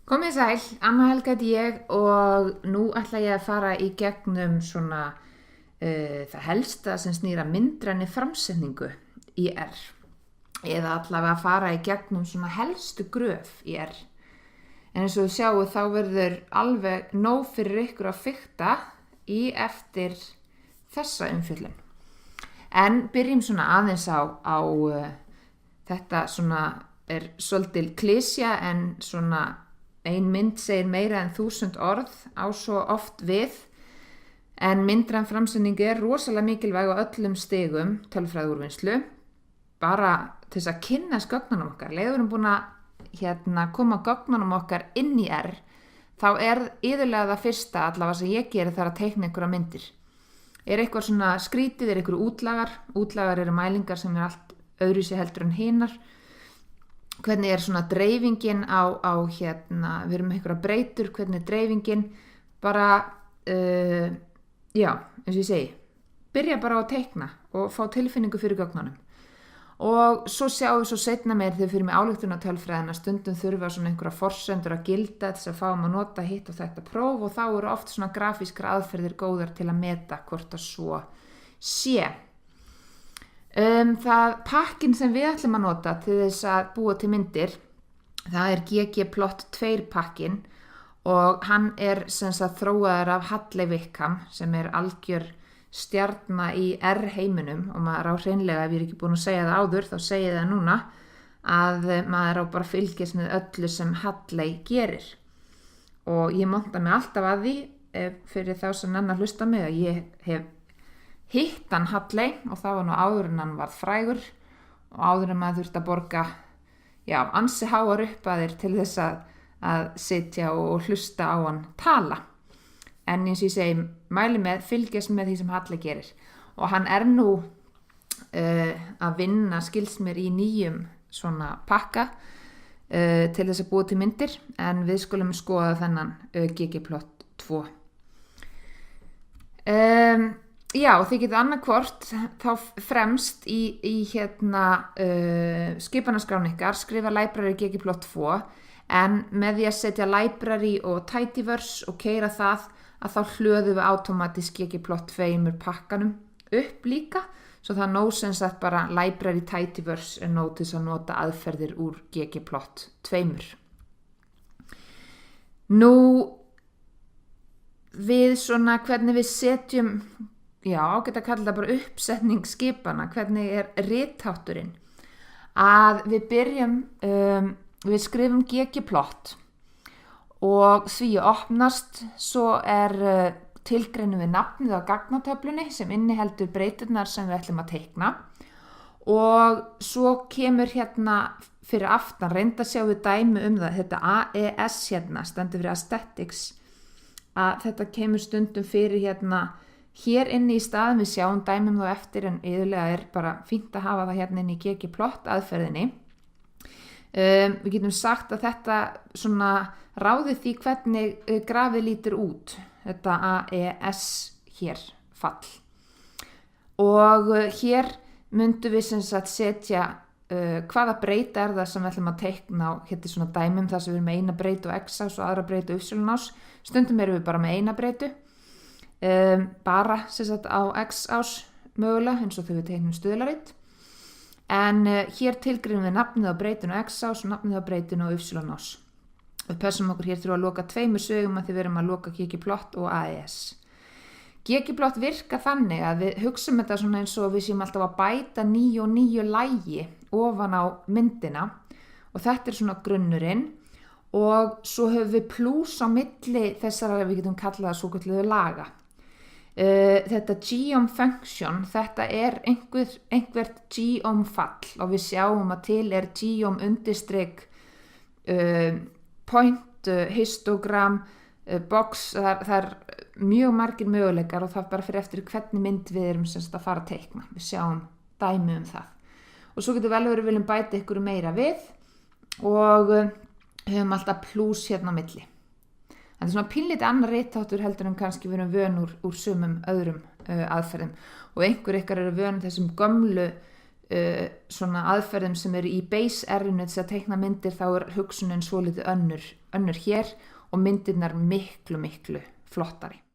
Komið sæl, Anna Helga heiti ég og nú ætla ég að fara í gegnum svona það helsta sem snýr að myndræni framsetningu í R. Eða allavega að fara í gegnum svona helstu gröf í R. En eins og þú sjáu þá verður alveg nóg fyrir ykkur að fikta í eftir þessa umfjöllun. En byrjum svona aðeins á þetta svona er svolítil klisja en svona ein mynd segir meira en 1000 orð á svo oft við, en myndræn framsetning er rosalega mikilvæg á öllum stigum tölfræðiúrvinnslu, bara til þess að kynnast gögnunum okkar. Leiður við erum búin að koma gögnunum okkar inn í R, þá er iðulega það fyrsta allavega sem ég geri þar að teikna einhverja myndir. Er eitthvað svona skrítið, er einhverju útlagar. Útlagar eru mælingar sem er allt öðruvísi heldur en hinar. Hvernig er svona dreifingin á við erum með einhverja breytur, hvernig er dreifingin, bara, eins og ég segi, byrja bara á að teikna og fá tilfinningu fyrir gögnunum. Og svo sjáum við svo seinna meir þegar við fyrir með ályktunartölfræðina, stundum þurfa svona einhverja forsendur að gilda þess að fáum að nota hitt og þetta próf og þá eru oft svona grafískar aðferðir góðar til að meta hvort það svo sé. Það pakkin sem við ætlum að nota til þess að búa til myndir, það er ggplot2 pakkin og hann er sem sagt þróaður af Hadley Wickham sem er algjör stjarna í R heiminum og maður á hreinlega, ef ég er ekki búin að segja það áður, þá segi ég það núna, að maður á bara fylgjast með öllu sem Hadley gerir. Og ég monta mig alltaf að því, fyrir þá sem annar hlusta mig, að ég hef hitt hann Hadley og það var nú áður en hann varð frægur og áður en maður þurfti að borga ansi háar upphæðir til þess að sitja og hlusta á hann tala. En eins og ég segi, mæli með, fylgjast með því sem Hadley gerir. Og hann er nú að vinna, skilst mér, í nýjum svona pakka til þess að búa til myndir, en við skulum skoða þennan ggplot2. Þið getið annarkvort þá fremst í skipanaskrán ykkar skrifa library ggplot2, en með því að setja library og tidyverse og keyra það, að þá hlöðum við automatískt ggplot2 pakkanum upp líka, svo það nóg sem sagt bara library tidyverse er nóg til að nota aðferðir úr ggplot2. Nú við svona hvernig við setjum ágætt að kalla það bara uppsetning skipana, hvernig er rithátturinn, að við byrjum, við skrifum ggplot og því opnast, svo er tilgreinum við nafnið á gagnatöflunni sem inniheldur breyturnar sem við ætlum að teikna og svo kemur fyrir aftan, reynda að sjá við dæmi það, þetta AES stendur fyrir Aesthetics, að þetta kemur stundum fyrir hér inni í staðum, við sjáum dæmum þá eftir, en iðulega er bara fínt að hafa það inni í ggplot aðferðinni. Við getum sagt að þetta svona ráði því hvernig grafið lítur út, þetta AES hér fall. Og hér myndum við sem sagt setja hvaða breyta er það sem við ætlum að teikna á svona dæmum þar sem við erum með eina breytu og x-ás og aðra breytu y-ás. Stundum erum við bara með eina breytu, bara sem sagt á x-ás mögulega, eins og þau við teiknum stuðlarit. En hér tilgreinum við nafnið á breytinu á x-ás og nafnið á breytinu á y-ás. Við pössum okkur hér þurfa að loka 2 sögum að því við erum að loka ggplot og AES. Ggplot virka þannig að við hugsum þetta svona eins og við séum alltaf að bæta nýju lægi ofan á myndina og þetta er svona grunnurinn og svo höfum við plús á milli þessara, við getum kallað það svokölluðu laga. Þetta geom function, þetta er einhvert geom fall og við sjáum að til er geom _ point, histogram, box, það er mjög margir möguleikar og það bara fyrir eftir hvernig mynd við erum semst að fara að teikna. Við sjáum dæmi það. Og svo getur vel verið við viljum bæta ykkur meira við og höfum alltaf plús á milli. Þetta er svona pínlítið annar ritháttur heldur en kannski við erum vön úr sumum öðrum aðferðum og einhver ykkar eru vön þessum gömlu svona aðferðum sem eru í base R-inu til að teikna myndir, þá hugsunin svolítið önnur hér og myndirnar miklu flottari.